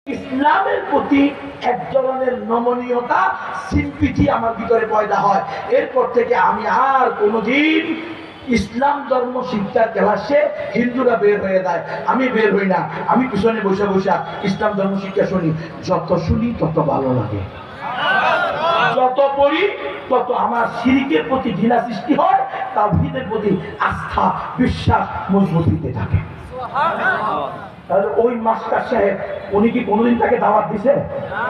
ইসলামের প্রতি এক ধরনের নমনীয়তা সিম্পিটি আমার ভিতরে পয়দা হয়। এরপর থেকে আমি আর কোনোদিন ইসলাম ধর্ম শিক্ষার ক্লাসে হিন্দুরা বের হয়ে যায়, আমি বের হই না। আমি পিছনে বসে বসে ইসলাম ধর্ম শিক্ষা শুনি। যত শুনি তত ভালো লাগে, যত পড়ি তত আমার শিরকের প্রতি ঘৃণা সৃষ্টি হয়, তাওহীদের প্রতি আস্থা বিশ্বাস মজবুত হতে থাকে। তাহলে ওই মাস্টার সাহেব উনি কি কোনোদিন তাকে দাওয়াত দিছে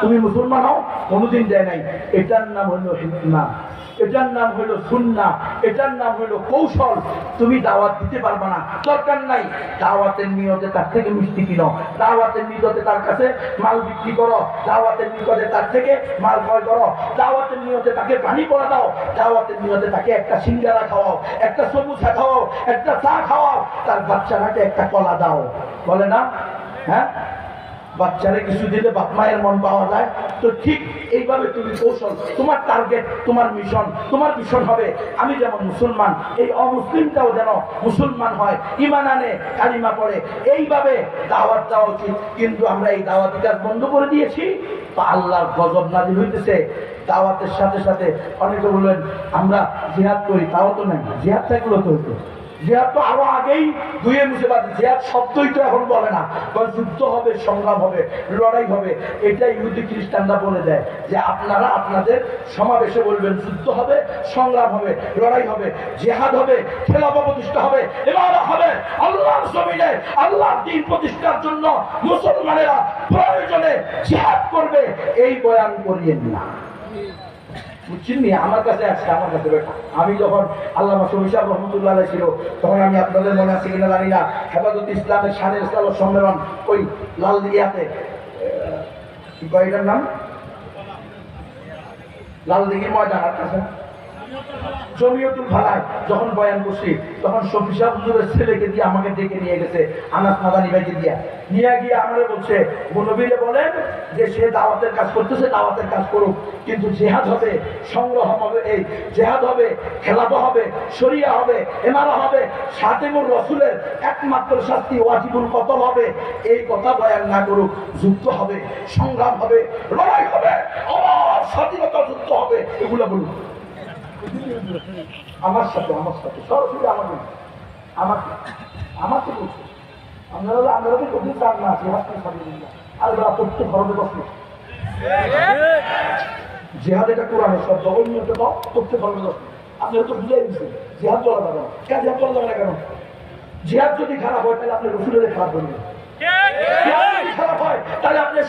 তুমি মুসলমান হও? কোনোদিন দেয় নাই। এটার নাম হলো হিকমা, এটার নাম হলো সুন্নাহ, এটার নাম হলো কৌশল। তুমি দাওয়াত দিতে পারবে না, দরকার নাই। দাওয়াতের নিয়তে তার থেকে মিষ্টি কিনো, দাওয়াতের নিয়তে তার কাছে মাল বিক্রি করো, দাওয়াতের নিয়তে তার থেকে মাল ক্রয় করো, দাওয়াতের নিয়তে তাকে পানি পড়া দাও, দাওয়াতের নিয়তে তাকে একটা সিঙ্গারা খাওয়াও, একটা সমুচা খাওয়াও, একটা চা খাওয়াও, তার বাচ্চাটাকে একটা কলা দাও। বলে না? হ্যাঁ, বাচ্চারে কিছু দিলে বাপ মায়ের মন পাওয়া যায়। তো ঠিক এইভাবে তুমি কৌশল, তোমার টার্গেট, তোমার মিশন হবে আমি যেমন মুসলমান, এই অমুসলিমটাও যেন মুসলমান হয়, ঈমান আনে, কালিমা পড়ে। এইভাবে দাওয়াত দেওয়া উচিত। কিন্তু আমরা এই দাওয়াতি কাজ বন্ধ করে দিয়েছি, তো আল্লাহর গজব নাযিল হইতেছে। দাওয়াতের সাথে সাথে অনেকে বললেন আমরা জিহাদ করি, তাও তো নাই। জিহাদ থাকলেও তো হইতো। জিহাদ তো আরো আগেই ধুয়ে মুছে বাদ। জিহাদ শব্দই তো এখন বলে না, যুদ্ধ হবে, সংগ্রাম হবে, লড়াই হবে। এটা ইহুদি খ্রিস্টানরা বলে দেয় যে আপনারা আপনাদের সমাবেশে বলবেন যুদ্ধ হবে, সংগ্রাম হবে, লড়াই হবে, জিহাদ হবে, খেলাফত প্রতিষ্ঠা হবে, ইবাদত হবে। আল্লাহর জমিনে আল্লাহর দ্বীন প্রতিষ্ঠার জন্য মুসলমানেরা প্রয়োজনে জিহাদ করবে, এই বয়ান করিয়েন না। বুঝছেন? আমার কাছে আসছে, আমার কাছে বেটা। আমি যখন আল্লামা শফি সাহেব রহমতুল্লাহ আলাইহি ছিল, তখন আমি আপনাদের মনে আছে কিনা জানি না, হেফাজত ইসলামের শানের ইসলামের সম্মেলন ওই লাল দিঘিয়াতে, কি কয় এটার নাম, লাল দিঘির ময়দান আছে, জমিয়তুল ফালায় যখন বয়ান করছি, তখন শফি সাহেব হুজুরের ছেলেকে দিয়ে আমাকে ডেকে নিয়ে গেছে, আনাস মাদানী ভাইকে নিয়ে গিয়ে আমাকে বলছে, নবীরে বলেন যে সে দাওয়াতের কাজ করতেছে, দাওয়াতের কাজ করুক, কিন্তু জিহাদ হবে, সংগ্রাম হবে, এই জিহাদ হবে, খেলাফত হবে, শরিয়া হবে, ইমারা হবে, খাতেমুর রাসূলের একমাত্র শাস্তি ওয়াজিবুল কতল হবে। এই কথা বয়ান না করুক। যুদ্ধ হবে, সংগ্রাম হবে, লড়াই হবে, আবার স্বাধীনতা যুদ্ধ হবে, এগুলো বলুন। আমার সাথে সরাসরি আমাকে বলছে, আমরা তো কঠিন চান না, জিহাদকে স্বাধীন না। আর ওরা প্রত্যেক ঘরে বসলো জিহাদ, এটা কোরআনের শব্দ, অন্য প্রত্যেক ঘরে বসলো। আপনারা তো বুঝাই দিচ্ছেন জিহাদ চলা যাবে না। কেন জিহাদ চলা যাবে না? কেন? জিহাদ যদি খারাপ হয় তাহলে আপনি রসুলের খারাপ করবেন, খারাপ হয় তাহলে আপনি